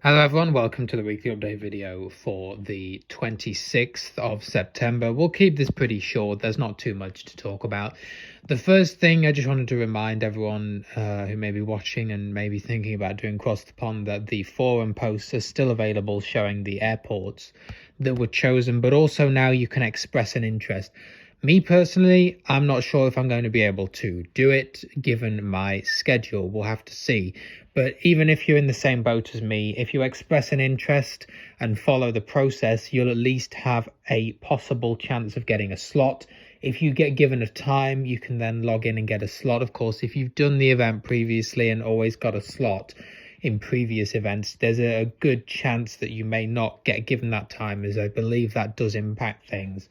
Hello everyone, welcome to the weekly update video for the 26th of September. We'll keep this pretty short, there's not too much to talk about. The first thing I just wanted to remind everyone who may be watching and maybe thinking about doing Cross the Pond that the forum posts are still available showing the airports that were chosen, but also now you can express an interest. Me personally, I'm not sure if I'm going to be able to do it given my schedule. We'll have to see. But even if you're in the same boat as me, if you express an interest and follow the process, you'll at least have a possible chance of getting a slot. If you get given a time, you can then log in and get a slot. Of course, if you've done the event previously and always got a slot in previous events, there's a good chance that you may not get given that time, as I believe that does impact things.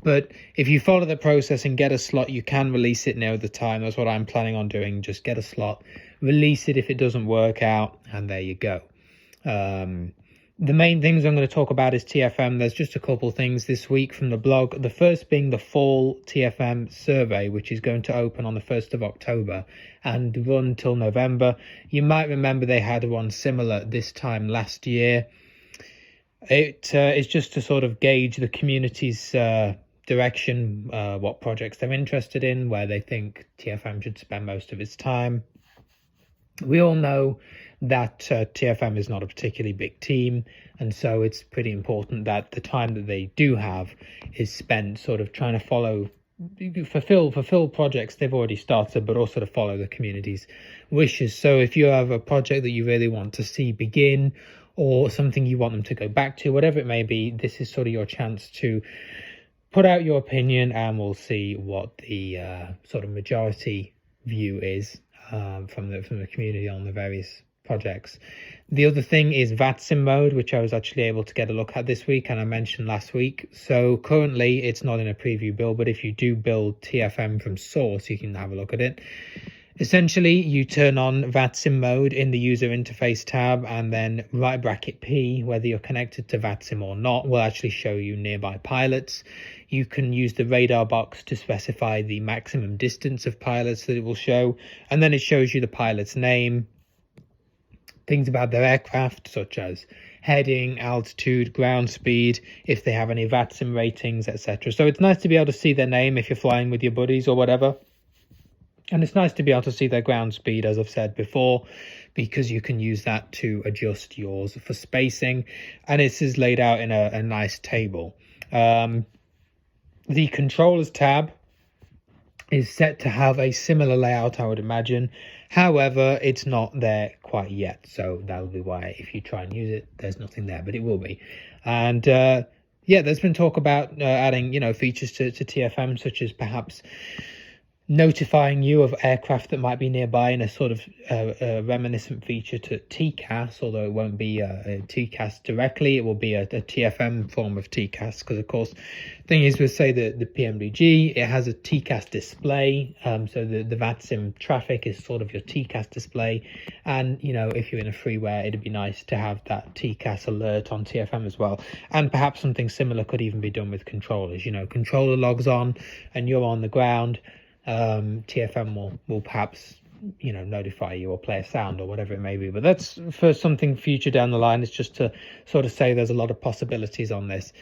But if you follow the process and get a slot, you can release it near the time. That's what I'm planning on doing. Just get a slot, release it if it doesn't work out, and there you go. The main things I'm going to talk about is TFM. There's just a couple things this week from the blog. The first being the fall TFM survey, which is going to open on the 1st of October and run till November. You might remember they had one similar this time last year. It is just to sort of gauge the community's direction, what projects they're interested in, where they think TFM should spend most of its time. We all know that TFM is not a particularly big team, and so it's pretty important that the time that they do have is spent sort of trying to fulfill projects they've already started, but also to follow the community's wishes. So if you have a project that you really want to see begin, or something you want them to go back to, whatever it may be, this is sort of your chance to put out your opinion, and we'll see what the sort of majority view is from the community on the various projects. The other thing is VATSIM mode, which I was actually able to get a look at this week, and I mentioned last week. So currently it's not in a preview build, but if you do build TFM from source, you can have a look at it. Essentially, you turn on VATSIM mode in the user interface tab, and then right bracket P, whether you're connected to VATSIM or not, will actually show you nearby pilots. You can use the radar box to specify the maximum distance of pilots that it will show, and then it shows you the pilot's name, things about their aircraft, such as heading, altitude, ground speed, if they have any VATSIM ratings, etc. So it's nice to be able to see their name if you're flying with your buddies or whatever. And it's nice to be able to see their ground speed, as I've said before, because you can use that to adjust yours for spacing. And this is laid out in a nice table. The controllers tab is set to have a similar layout, I would imagine. However, it's not there quite yet. So that'll be why if you try and use it, there's nothing there, but it will be. And yeah, there's been talk about adding, features to TFM, such as perhaps notifying you of aircraft that might be nearby in a sort of reminiscent feature to TCAS, although it won't be a TCAS directly. It will be a TFM form of TCAS, because of course the thing is, with say the PMDG, it has a TCAS display, so the VATSIM traffic is sort of your TCAS display, and if you're in a freeware, it'd be nice to have that TCAS alert on TFM as well. And perhaps something similar could even be done with controllers. Controller logs on and you're on the ground, TFM will perhaps notify you or play a sound or whatever it may be, but that's for something future down the line. It's just to sort of say there's a lot of possibilities on this.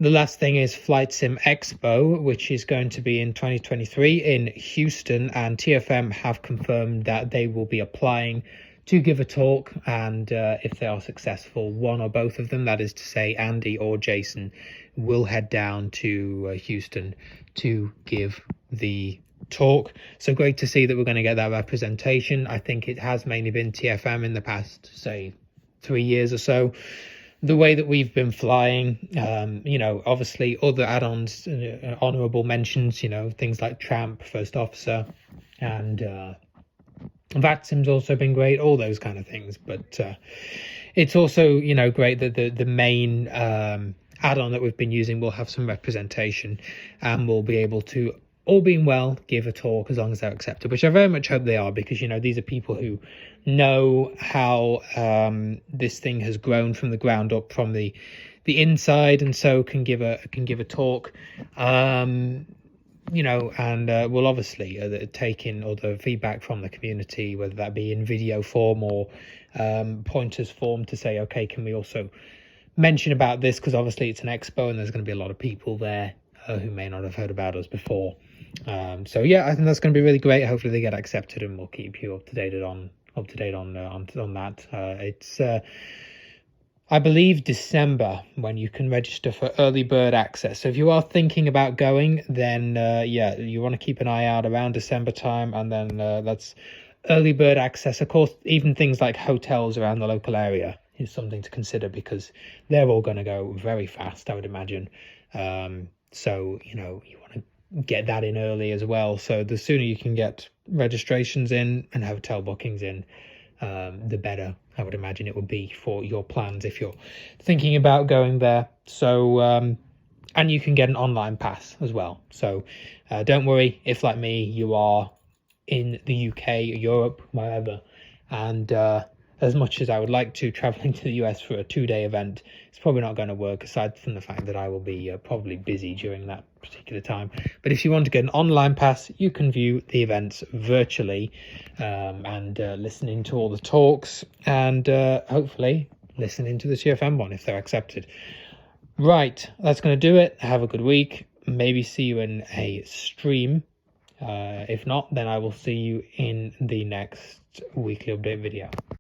The last thing is Flight Sim Expo, which is going to be in 2023 in Houston, and TFM have confirmed that they will be applying to give a talk, and if they are successful, one or both of them, that is to say Andy or Jason, will head down to Houston to give the talk. So great to see that we're going to get that representation. I think it has mainly been TFM in the past, say, 3 years or so. The way that we've been flying, obviously other add-ons, honorable mentions, things like Tramp, First Officer, and VATSIM's also been great, all those kind of things. But it's also, great that the main add-on that we've been using will have some representation, and we'll be able to, all being well, give a talk as long as they're accepted, which I very much hope they are, because these are people who know how this thing has grown from the ground up, from the inside, and so can give a talk. and we'll obviously take in other feedback from the community, whether that be in video form or pointers form, to say, okay, can we also mention about this, because obviously it's an expo and there's going to be a lot of people there who may not have heard about us before. So yeah, I think that's going to be really great. Hopefully they get accepted, and we'll keep you up to date on that. It's I believe December when you can register for early bird access. So if you are thinking about going, then yeah, you want to keep an eye out around December time, and then that's early bird access. Of course, even things like hotels around the local area is something to consider, because they're all going to go very fast, I would imagine. So you want to get that in early as well. So the sooner you can get registrations in and hotel bookings in, the better, I would imagine it would be for your plans if you're thinking about going there. So and you can get an online pass as well. So don't worry if, like me, you are in the UK, Europe, wherever, and as much as I would like to, traveling to the US for a 2-day event, it's probably not going to work, aside from the fact that I will be probably busy during that particular time. But if you want to get an online pass, you can view the events virtually, and listen into all the talks, and hopefully listen into the TFM one if they're accepted. Right, that's going to do it. Have a good week. Maybe see you in a stream. If not, then I will see you in the next weekly update video.